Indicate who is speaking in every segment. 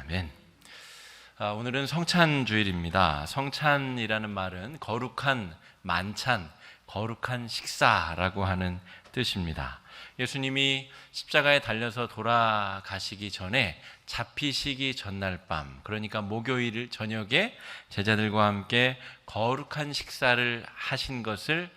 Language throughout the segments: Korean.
Speaker 1: 아멘. 오늘은 성찬주일입니다. 성찬이라는 말은 거룩한 만찬, 거룩한 식사라고 하는 뜻입니다. 예수님이 십자가에 달려서 돌아가시기 전에 잡히시기 전날 밤, 그러니까 목요일 저녁에 제자들과 함께 거룩한 식사를 하신 것을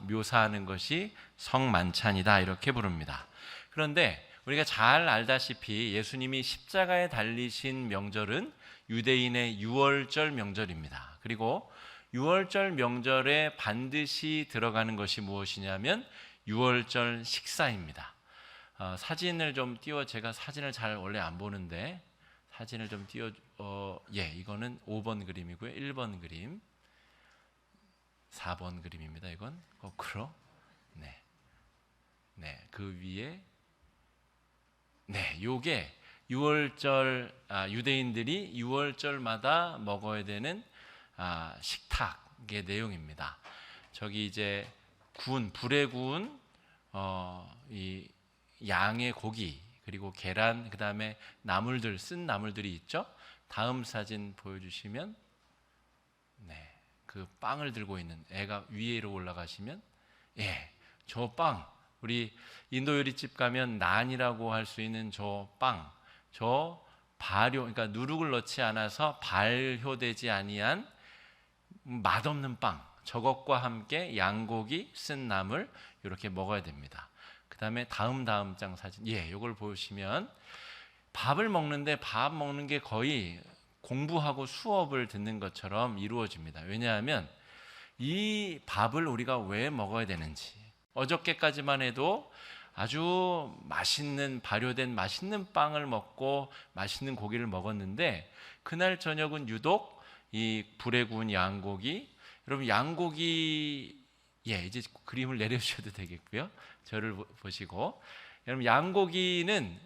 Speaker 1: 묘사하는 것이 성만찬이다, 이렇게 부릅니다. 그런데 우리가 잘 알다시피 예수님이 십자가에 달리신 명절은 유대인의 유월절 명절입니다. 그리고 유월절 명절에 반드시 들어가는 것이 무엇이냐면 유월절 식사입니다. 사진을 좀 띄워, 제가 사진을 잘 원래 안 보는데 사진을 좀 띄워, 이거는 5번 그림이고요. 1번 그림, 4번 그림입니다. 이건 거꾸로. 그 위에 요게 유월절, 유대인들이 유월절마다 먹어야 되는 식탁의 내용입니다. 저기 이제 불에 구운 이 양의 고기, 그리고 계란, 그 다음에 나물들, 쓴 나물들이 있죠. 다음 사진 보여주시면, 그 빵을 들고 있는 애가 위로 올라가시면, 저 빵, 우리 인도 요리집 가면 난이라고 할 수 있는 저 빵, 저 발효, 그러니까 누룩을 넣지 않아서 발효되지 아니한 맛없는 빵, 저것과 함께 양고기, 쓴 나물 이렇게 먹어야 됩니다. 그 다음에 다음 장 사진, 이걸 보시면 밥을 먹는데 밥 먹는 게 거의 공부하고 수업을 듣는 것처럼 이루어집니다. 왜냐하면 이 밥을 우리가 왜 먹어야 되는지, 어저께까지만 해도 아주 맛있는 발효된 맛있는 빵을 먹고 맛있는 고기를 먹었는데, 그날 저녁은 유독 이 불에 구운 양고기, 여러분 양고기, 이제 그림을 내려주셔도 되겠고요. 저를 보시고, 여러분 양고기는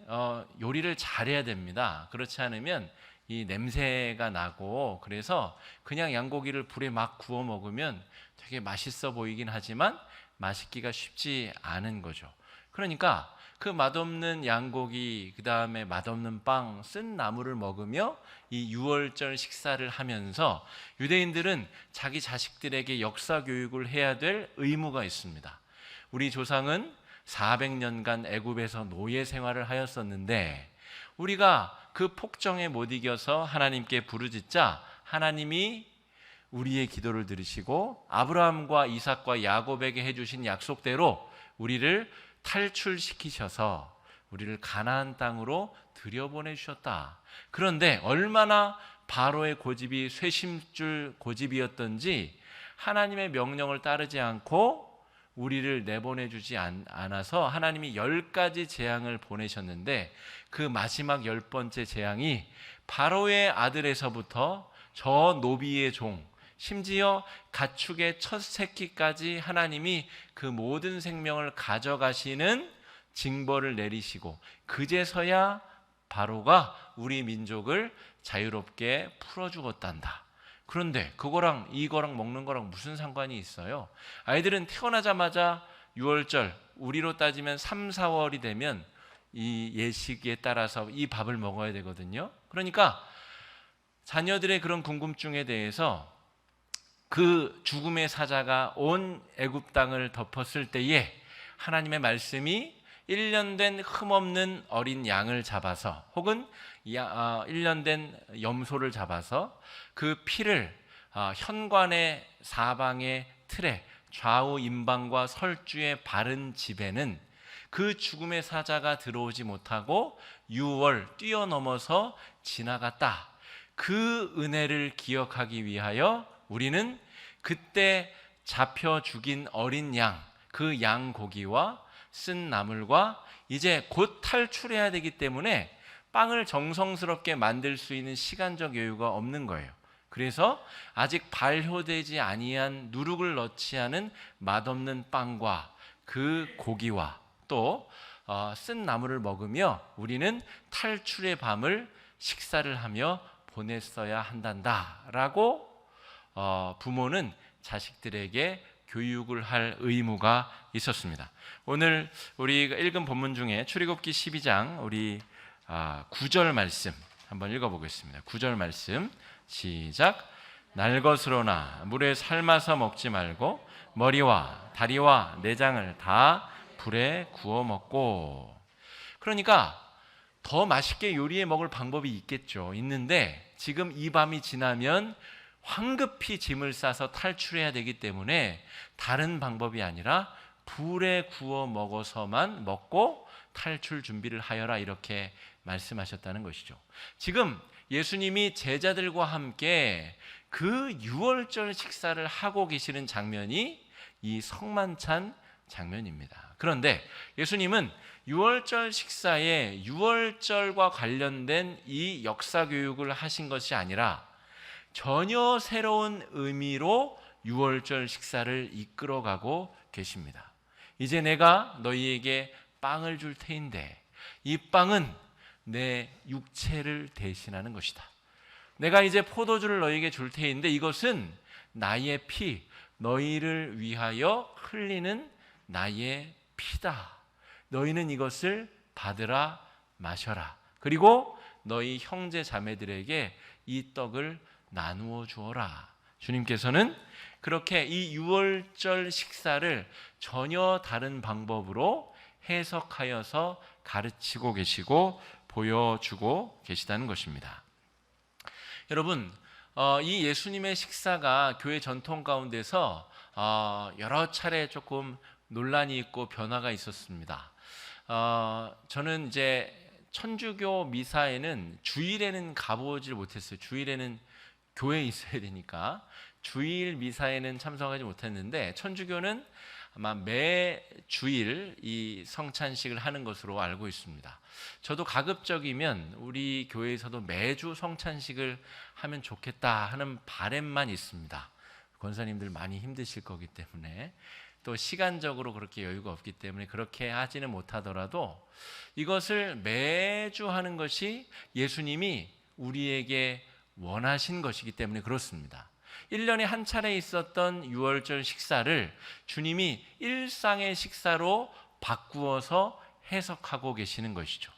Speaker 1: 요리를 잘해야 됩니다. 그렇지 않으면 이 냄새가 나고, 그래서 그냥 양고기를 불에 막 구워 먹으면 되게 맛있어 보이긴 하지만 맛있기가 쉽지 않은 거죠. 그러니까 그 맛없는 양고기, 그 다음에 맛없는 빵, 쓴 나물을 먹으며 이 유월절 식사를 하면서 유대인들은 자기 자식들에게 역사 교육을 해야 될 의무가 있습니다. 우리 조상은 400년간 애굽에서 노예 생활을 하였었는데, 우리가 그 폭정에 못 이겨서 하나님께 부르짖자 하나님이 우리의 기도를 들으시고 아브라함과 이삭과 야곱에게 해주신 약속대로 우리를 탈출시키셔서 우리를 가나안 땅으로 들여보내주셨다. 그런데 얼마나 바로의 고집이 쇄심줄 고집이었던지 하나님의 명령을 따르지 않고 우리를 내보내주지 않아서 하나님이 10가지 재앙을 보내셨는데, 그 마지막 10번째 재앙이 바로의 아들에서부터 저 노비의 종, 심지어 가축의 첫 새끼까지 하나님이 그 모든 생명을 가져가시는 징벌을 내리시고, 그제서야 바로가 우리 민족을 자유롭게 풀어주었단다. 그런데 그거랑 이거랑 먹는 거랑 무슨 상관이 있어요? 아이들은 태어나자마자 6월절, 우리로 따지면 3, 4월이 되면 이 예식에 따라서 이 밥을 먹어야 되거든요. 그러니까 자녀들의 그런 궁금증에 대해서 그 죽음의 사자가 온 애굽 땅을 덮었을 때에 하나님의 말씀이 1년 된 흠없는 어린 양을 잡아서, 혹은 1년 된 염소를 잡아서 그 피를 현관의 사방의 틀에 좌우 임방과 설주에 바른 집에는 그 죽음의 사자가 들어오지 못하고 6월 뛰어넘어서 지나갔다. 그 은혜를 기억하기 위하여 우리는 그때 잡혀 죽인 어린 양, 그 양고기와 쓴 나물과 이제 곧 탈출해야 되기 때문에 빵을 정성스럽게 만들 수 있는 시간적 여유가 없는 거예요. 그래서 아직 발효되지 아니한 누룩을 넣지 않은 맛없는 빵과 그 고기와 또 쓴 나물을 먹으며 우리는 탈출의 밤을 식사를 하며 보냈어야 한단다라고 부모는 자식들에게 교육을 할 의무가 있었습니다. 오늘 우리가 읽은 본문 중에 출애굽기 12장 우리 9절 말씀, 한번 읽어보겠습니다. 9절 말씀 시작. 날 것으로나 물에 삶아서 먹지 말고 머리와 다리와 내장을 다 불에 구워 먹고. 그러니까 더 맛있게 요리해 먹을 방법이 있는데 지금 이 밤이 지나면 황급히 짐을 싸서 탈출해야 되기 때문에 다른 방법이 아니라 불에 구워 먹어서만 먹고 탈출 준비를 하여라, 이렇게 말씀하셨다는 것이죠. 지금 예수님이 제자들과 함께 그 유월절 식사를 하고 계시는 장면이 이 성만찬 장면입니다. 그런데 예수님은 유월절 식사에 유월절과 관련된 이 역사 교육을 하신 것이 아니라 전혀 새로운 의미로 유월절 식사를 이끌어가고 계십니다. 이제 내가 너희에게 빵을 줄 테인데 이 빵은 내 육체를 대신하는 것이다. 내가 이제 포도주를 너희에게 줄 테인데 이것은 나의 피, 너희를 위하여 흘리는 나의 피다. 너희는 이것을 받으라, 마셔라. 그리고 너희 형제 자매들에게 이 떡을 나누어 주어라. 주님께서는 그렇게 이 유월절 식사를 전혀 다른 방법으로 해석하여서 가르치고 계시고 보여주고 계시다는 것입니다. 여러분, 이 예수님의 식사가 교회 전통 가운데서 여러 차례 조금 논란이 있고 변화가 있었습니다. 저는 이제 천주교 미사에는 주일에는 가보질 못했어요. 주일에는 교회에 있어야 되니까 주일 미사에는 참석하지 못했는데 천주교는 아마 매 주일 이 성찬식을 하는 것으로 알고 있습니다. 저도 가급적이면 우리 교회에서도 매주 성찬식을 하면 좋겠다 하는 바람만 있습니다. 권사님들 많이 힘드실 거기 때문에, 또 시간적으로 그렇게 여유가 없기 때문에 그렇게 하지는 못하더라도 이것을 매주 하는 것이 예수님이 우리에게 원하신 것이기 때문에 그렇습니다. 1년에 한 차례 있었던 유월절 식사를 주님이 일상의 식사로 바꾸어서 해석하고 계시는 것이죠.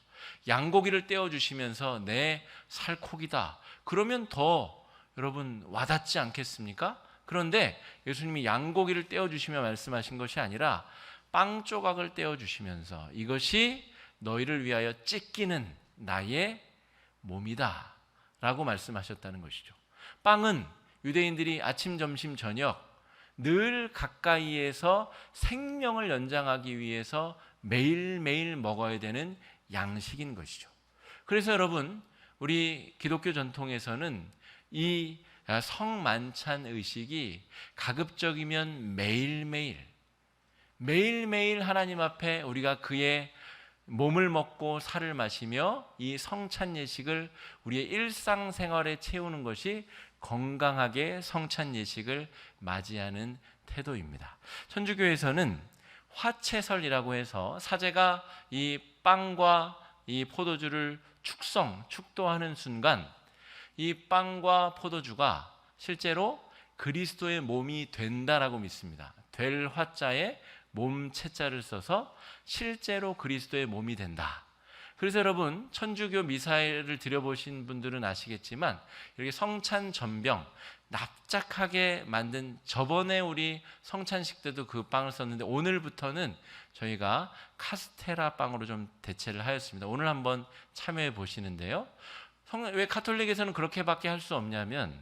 Speaker 1: 양고기를 떼어주시면서 내 살코기다. 그러면 더 여러분 와닿지 않겠습니까? 그런데 예수님이 양고기를 떼어주시며 말씀하신 것이 아니라 빵 조각을 떼어주시면서 이것이 너희를 위하여 찢기는 나의 몸이다 라고 말씀하셨다는 것이죠. 빵은 유대인들이 아침, 점심, 저녁 늘 가까이에서 생명을 연장하기 위해서 매일매일 먹어야 되는 양식인 것이죠. 그래서 여러분, 우리 기독교 전통에서는 이 성만찬 의식이 가급적이면 매일매일 하나님 앞에 우리가 그의 몸을 먹고 살을 마시며 이 성찬 예식을 우리의 일상생활에 채우는 것이 건강하게 성찬 예식을 맞이하는 태도입니다. 천주교에서는 화채설이라고 해서 사제가 이 빵과 이 포도주를 축도하는 순간 이 빵과 포도주가 실제로 그리스도의 몸이 된다라고 믿습니다. 될 화자에 몸 채자를 써서 실제로 그리스도의 몸이 된다. 그래서 여러분, 천주교 미사를 드려보신 분들은 아시겠지만 이렇게 성찬 전병 납작하게 만든, 저번에 우리 성찬식 때도 그 빵을 썼는데 오늘부터는 저희가 카스테라 빵으로 좀 대체를 하였습니다. 오늘 한번 참여해 보시는데요. 왜 가톨릭에서는 그렇게밖에 할 수 없냐면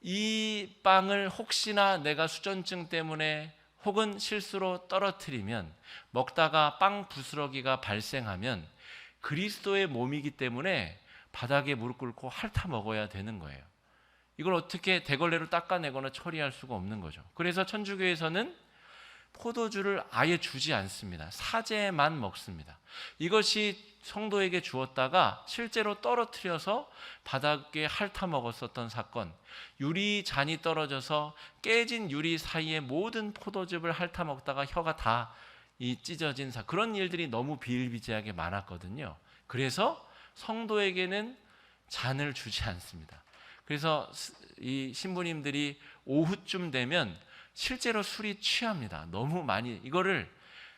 Speaker 1: 이 빵을 혹시나 내가 수전증 때문에 혹은 실수로 떨어뜨리면, 먹다가 빵 부스러기가 발생하면 그리스도의 몸이기 때문에 바닥에 무릎 꿇고 핥아 먹어야 되는 거예요. 이걸 어떻게 대걸레로 닦아내거나 처리할 수가 없는 거죠. 그래서 천주교에서는 포도주를 아예 주지 않습니다. 사제만 먹습니다. 이것이 성도에게 주었다가 실제로 떨어뜨려서 바닥에 핥아 먹었었던 사건, 유리잔이 떨어져서 깨진 유리 사이에 모든 포도즙을 핥아 먹다가 혀가 다 찢어진 그런 일들이 너무 비일비재하게 많았거든요. 그래서 성도에게는 잔을 주지 않습니다. 그래서 이 신부님들이 오후쯤 되면 실제로 술이 취합니다. 너무 많이. 이거를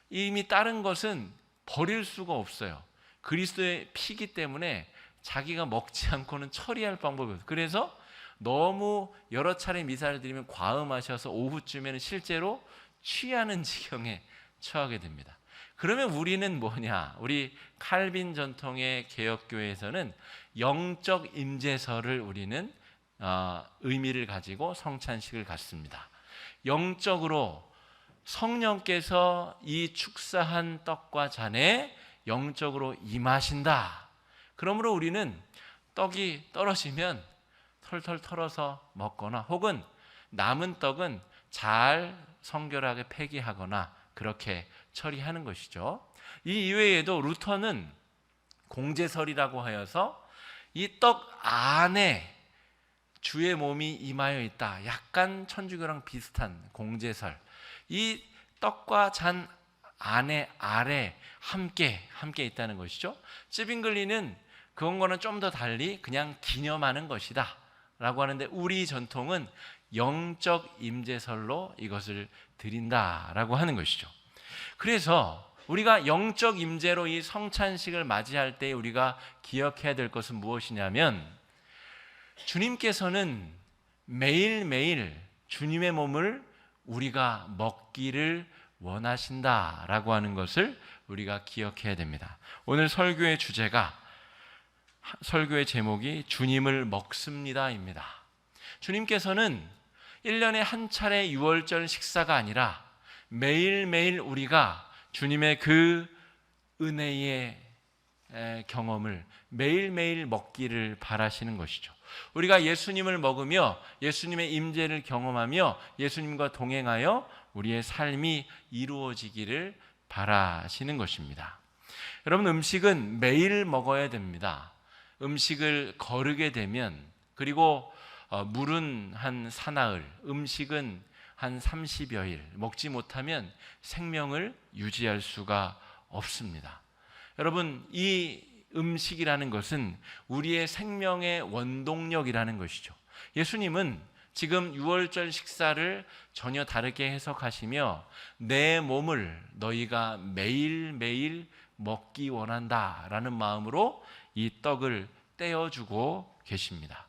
Speaker 1: 이미 다른 것은 버릴 수가 없어요. 그리스도의 피기 때문에 자기가 먹지 않고는 처리할 방법이 없어요. 그래서 너무 여러 차례 미사를 드리면 과음하셔서 오후쯤에는 실제로 취하는 지경에 처하게 됩니다. 그러면 우리는 뭐냐? 우리 칼빈 전통의 개혁교회에서는 영적 임재설을 우리는 의미를 가지고 성찬식을 갖습니다. 영적으로 성령께서 이 축사한 떡과 잔에 영적으로 임하신다. 그러므로 우리는 떡이 떨어지면 털털 털어서 먹거나 혹은 남은 떡은 잘 성결하게 폐기하거나 그렇게 처리하는 것이죠. 이 이외에도 루터는 공제설이라고 하여서 이 떡 안에 주의 몸이 임하여 있다. 약간 천주교랑 비슷한 공제설. 이 떡과 잔 안에 아래 함께 있다는 것이죠. 쯔빙글리는 그거는 좀 더 달리 그냥 기념하는 것이다 라고 하는데, 우리 전통은 영적 임재설로 이것을 드린다라고 하는 것이죠. 그래서 우리가 영적 임재로 이 성찬식을 맞이할 때 우리가 기억해야 될 것은 무엇이냐면, 주님께서는 매일매일 주님의 몸을 우리가 먹기를 원하신다라고 하는 것을 우리가 기억해야 됩니다. 오늘 설교의 제목이 주님을 먹습니다입니다. 주님께서는 1년에 한 차례 유월절 식사가 아니라 매일매일 우리가 주님의 그 은혜의 경험을 매일매일 먹기를 바라시는 것이죠. 우리가 예수님을 먹으며 예수님의 임재를 경험하며 예수님과 동행하여 우리의 삶이 이루어지기를 바라시는 것입니다. 여러분, 음식은 매일 먹어야 됩니다. 음식을 거르게 되면, 그리고 물은 한 사나흘, 음식은 한 30여일 먹지 못하면 생명을 유지할 수가 없습니다. 여러분, 이 음식이라는 것은 우리의 생명의 원동력이라는 것이죠. 예수님은 지금 유월절 식사를 전혀 다르게 해석하시며, 내 몸을 너희가 매일매일 먹기 원한다라는 마음으로 이 떡을 떼어주고 계십니다.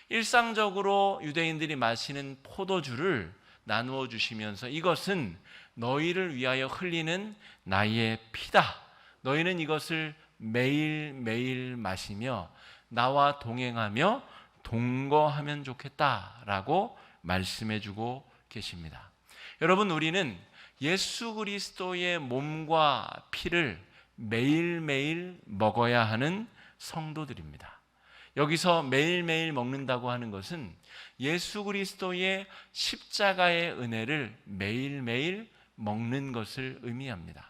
Speaker 1: 일상적으로 유대인들이 마시는 포도주를 나누어 주시면서, 이것은 너희를 위하여 흘리는 나의 피다. 너희는 이것을 매일매일 마시며 나와 동행하며 동거하면 좋겠다라고 말씀해주고 계십니다. 여러분, 우리는 예수 그리스도의 몸과 피를 매일매일 먹어야 하는 성도들입니다. 여기서 매일매일 먹는다고 하는 것은 예수 그리스도의 십자가의 은혜를 매일매일 먹는 것을 의미합니다.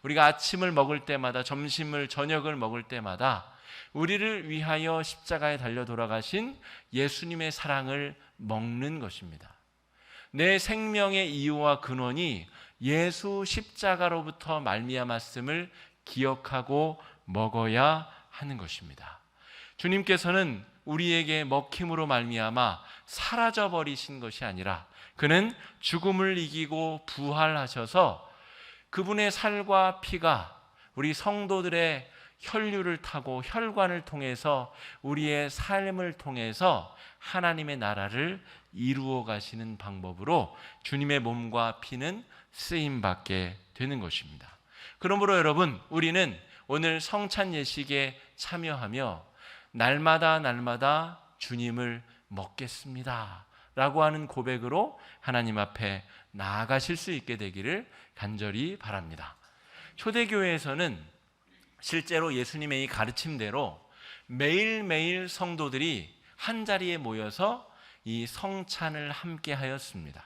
Speaker 1: 우리가 아침을 먹을 때마다, 점심을, 저녁을 먹을 때마다 우리를 위하여 십자가에 달려 돌아가신 예수님의 사랑을 먹는 것입니다. 내 생명의 이유와 근원이 예수 십자가로부터 말미암았음을 기억하고 먹어야 하는 것입니다. 주님께서는 우리에게 먹힘으로 말미암아 사라져버리신 것이 아니라 그는 죽음을 이기고 부활하셔서 그분의 살과 피가 우리 성도들의 혈류를 타고 혈관을 통해서 우리의 삶을 통해서 하나님의 나라를 이루어 가시는 방법으로 주님의 몸과 피는 쓰임받게 되는 것입니다. 그러므로 여러분, 우리는 오늘 성찬 예식에 참여하며 날마다 주님을 먹겠습니다 라고 하는 고백으로 하나님 앞에 나아가실 수 있게 되기를 간절히 바랍니다. 초대교회에서는 실제로 예수님의 이 가르침대로 매일매일 성도들이 한자리에 모여서 이 성찬을 함께 하였습니다.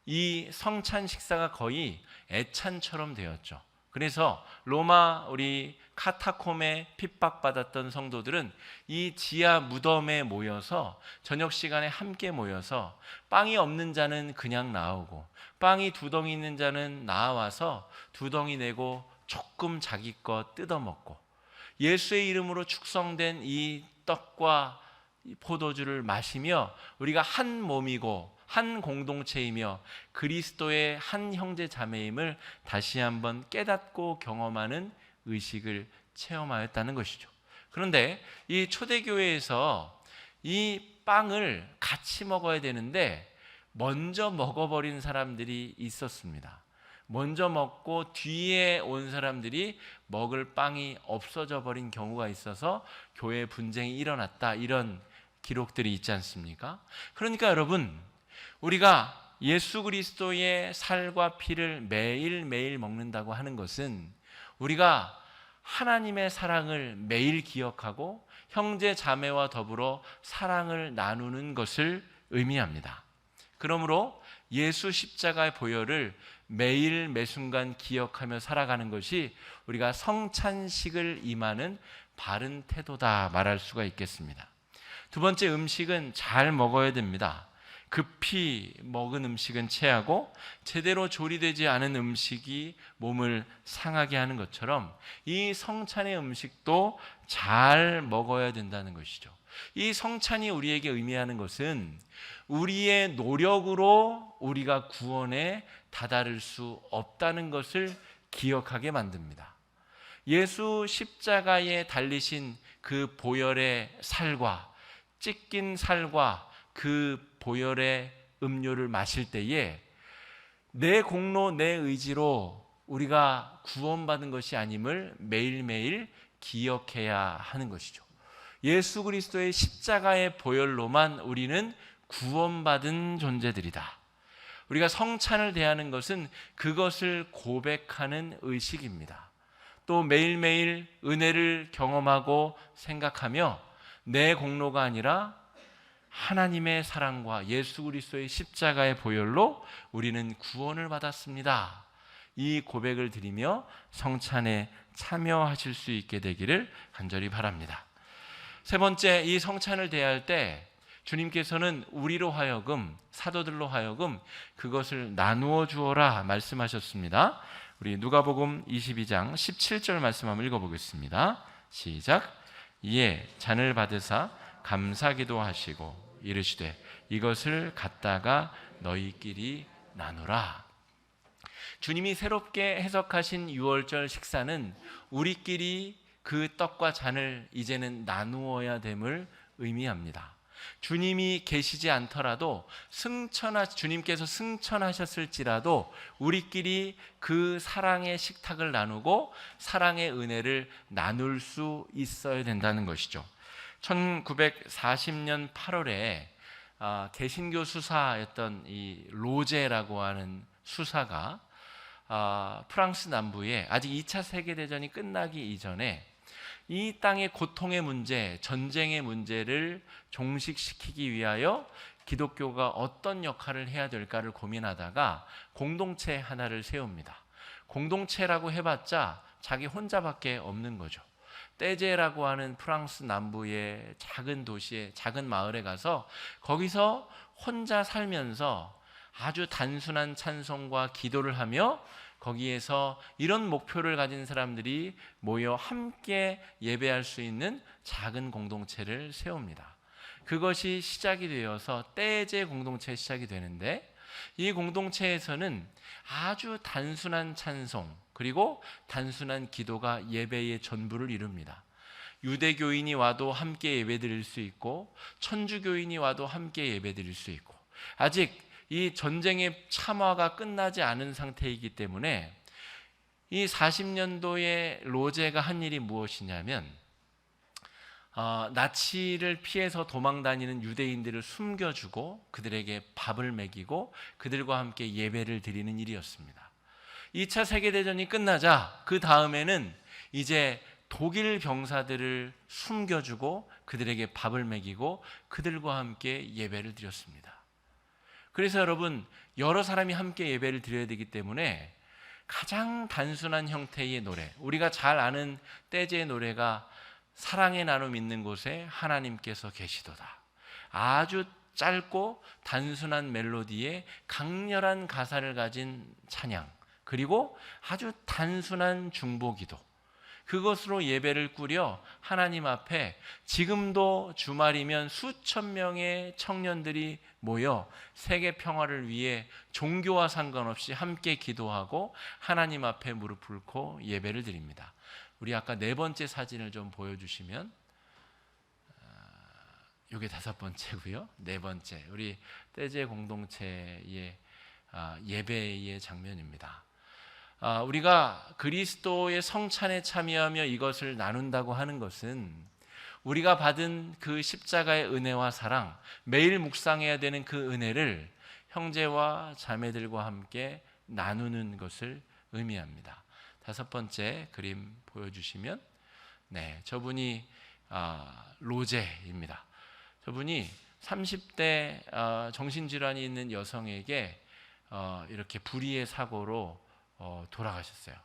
Speaker 1: 이 성찬 식사가 거의 애찬처럼 되었죠. 그래서 로마 우리 카타콤에 핍박받았던 성도들은 이 지하 무덤에 모여서 저녁 시간에 함께 모여서 빵이 없는 자는 그냥 나오고 빵이 2덩이 있는 자는 나와서 2덩이 내고 조금 자기 것 뜯어먹고 예수의 이름으로 축성된 이 떡과 포도주를 마시며 우리가 한 몸이고 한 공동체이며 그리스도의 한 형제 자매임을 다시 한번 깨닫고 경험하는 의식을 체험하였다는 것이죠. 그런데 이 초대교회에서 이 빵을 같이 먹어야 되는데 먼저 먹어버린 사람들이 있었습니다. 먼저 먹고 뒤에 온 사람들이 먹을 빵이 없어져 버린 경우가 있어서 교회 분쟁이 일어났다, 이런 기록들이 있지 않습니까? 그러니까 여러분, 우리가 예수 그리스도의 살과 피를 매일매일 먹는다고 하는 것은 우리가 하나님의 사랑을 매일 기억하고 형제 자매와 더불어 사랑을 나누는 것을 의미합니다. 그러므로 예수 십자가의 보혈을 매일 매순간 기억하며 살아가는 것이 우리가 성찬식을 임하는 바른 태도다 말할 수가 있겠습니다. 두 번째, 음식은 잘 먹어야 됩니다. 급히 먹은 음식은 체하고 제대로 조리되지 않은 음식이 몸을 상하게 하는 것처럼 이 성찬의 음식도 잘 먹어야 된다는 것이죠. 이 성찬이 우리에게 의미하는 것은 우리의 노력으로 우리가 구원에 다다를 수 없다는 것을 기억하게 만듭니다. 예수 십자가에 달리신 그 보혈의 살과 찢긴 살과 그 보혈의 음료를 마실 때에 내 공로, 내 의지로 우리가 구원받은 것이 아님을 매일매일 기억해야 하는 것이죠. 예수 그리스도의 십자가의 보혈로만 우리는 구원받은 존재들이다. 우리가 성찬을 대하는 것은 그것을 고백하는 의식입니다. 또 매일매일 은혜를 경험하고 생각하며 내 공로가 아니라 하나님의 사랑과 예수 그리스도의 십자가의 보혈로 우리는 구원을 받았습니다. 이 고백을 드리며 성찬에 참여하실 수 있게 되기를 간절히 바랍니다. 세 번째, 이 성찬을 대할 때 주님께서는 우리로 하여금, 사도들로 하여금 그것을 나누어 주어라 말씀하셨습니다. 우리 누가복음 22장 17절 말씀 한번 읽어보겠습니다. 시작. 이에 잔을 받으사 감사기도 하시고 이르시되 이것을 갖다가 너희끼리 나누라. 주님이 새롭게 해석하신 유월절 식사는 우리끼리 그 떡과 잔을 이제는 나누어야 됨을 의미합니다. 주님이 계시지 않더라도 주님께서 승천하셨을지라도 우리끼리 그 사랑의 식탁을 나누고 사랑의 은혜를 나눌 수 있어야 된다는 것이죠. 1940년 8월에 개신교 수사였던 이 로제라고 하는 수사가 프랑스 남부에 아직 2차 세계대전이 끝나기 이전에 이 땅의 고통의 문제, 전쟁의 문제를 종식시키기 위하여 기독교가 어떤 역할을 해야 될까를 고민하다가 공동체 하나를 세웁니다. 공동체라고 해봤자 자기 혼자밖에 없는 거죠. 떼제라고 하는 프랑스 남부의 작은 도시에, 작은 마을에 가서 거기서 혼자 살면서 아주 단순한 찬송과 기도를 하며 거기에서 이런 목표를 가진 사람들이 모여 함께 예배할 수 있는 작은 공동체를 세웁니다. 그것이 시작이 되어서 떼제 공동체 시작이 되는데, 이 공동체에서는 아주 단순한 찬송 그리고 단순한 기도가 예배의 전부를 이룹니다. 유대교인이 와도 함께 예배드릴 수 있고 천주교인이 와도 함께 예배드릴 수 있고, 아직 이 전쟁의 참화가 끝나지 않은 상태이기 때문에 이 40년도에 로제가 한 일이 무엇이냐면 나치를 피해서 도망다니는 유대인들을 숨겨주고 그들에게 밥을 먹이고 그들과 함께 예배를 드리는 일이었습니다. 2차 세계대전이 끝나자 그 다음에는 이제 독일 병사들을 숨겨주고 그들에게 밥을 먹이고 그들과 함께 예배를 드렸습니다. 그래서 여러분, 여러 사람이 함께 예배를 드려야 되기 때문에 가장 단순한 형태의 노래, 우리가 잘 아는 떼제의 노래가 사랑의 나눔 있는 곳에 하나님께서 계시도다. 아주 짧고 단순한 멜로디에 강렬한 가사를 가진 찬양, 그리고 아주 단순한 중보기도, 그것으로 예배를 꾸려 하나님 앞에 지금도 주말이면 수천 명의 청년들이 모여 세계 평화를 위해 종교와 상관없이 함께 기도하고 하나님 앞에 무릎 꿇고 예배를 드립니다. 우리 아까 네 번째 사진을 좀 보여주시면, 이게 다섯 번째고요. 네 번째, 우리 떼제 공동체의 예배의 장면입니다. 우리가 그리스도의 성찬에 참여하며 이것을 나눈다고 하는 것은 우리가 받은 그 십자가의 은혜와 사랑, 매일 묵상해야 되는 그 은혜를 형제와 자매들과 함께 나누는 것을 의미합니다. 다섯 번째 그림 보여주시면, 저분이 로제입니다. 저분이 30대 정신질환이 있는 여성에게 이렇게 불의의 사고로 돌아가셨어요.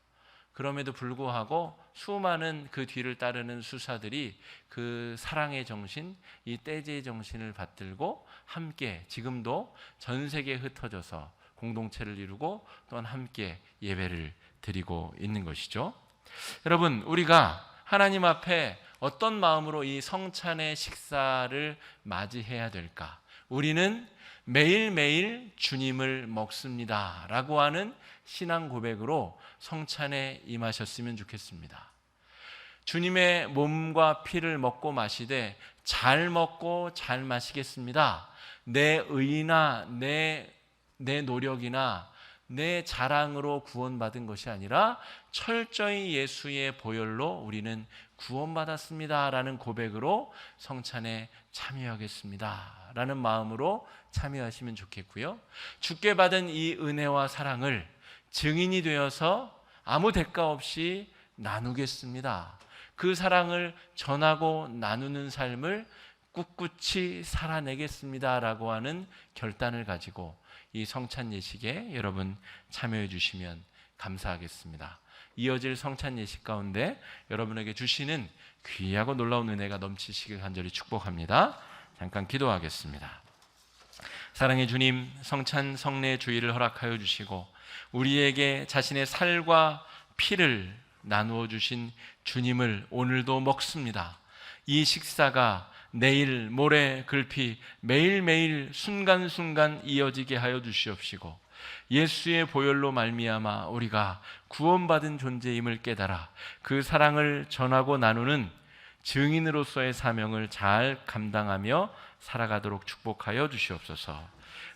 Speaker 1: 그럼에도 불구하고 수많은 그 뒤를 따르는 수사들이 그 사랑의 정신, 이 떼제의 정신을 받들고 함께 지금도 전 세계에 흩어져서 공동체를 이루고 또한 함께 예배를 드리고 있는 것이죠. 여러분, 우리가 하나님 앞에 어떤 마음으로 이 성찬의 식사를 맞이해야 될까? 우리는 매일매일 주님을 먹습니다 라고 하는 신앙 고백으로 성찬에 임하셨으면 좋겠습니다. 주님의 몸과 피를 먹고 마시되 잘 먹고 잘 마시겠습니다. 내 의나 내 노력이나 내 자랑으로 구원받은 것이 아니라 철저히 예수의 보혈로 우리는 구원받았습니다 라는 고백으로 성찬에 참여하겠습니다 라는 마음으로 참여하시면 좋겠고요. 주께 받은 이 은혜와 사랑을 증인이 되어서 아무 대가 없이 나누겠습니다. 그 사랑을 전하고 나누는 삶을 꿋꿋이 살아내겠습니다 라고 하는 결단을 가지고 이 성찬 예식에 여러분 참여해 주시면 감사하겠습니다. 이어질 성찬 예식 가운데 여러분에게 주시는 귀하고 놀라운 은혜가 넘치시길 간절히 축복합니다. 잠깐 기도하겠습니다. 사랑의 주님, 성찬 성례 주일을 허락하여 주시고 우리에게 자신의 살과 피를 나누어 주신 주님을 오늘도 먹습니다. 이 식사가 내일, 모레, 글피 매일매일 순간순간 이어지게 하여 주시옵시고 예수의 보혈로 말미암아 우리가 구원받은 존재임을 깨달아 그 사랑을 전하고 나누는 증인으로서의 사명을 잘 감당하며 살아가도록 축복하여 주시옵소서.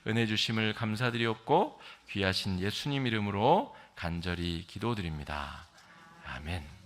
Speaker 1: 은혜 주심을 감사드리옵고 귀하신 예수님 이름으로 간절히 기도드립니다. 아멘.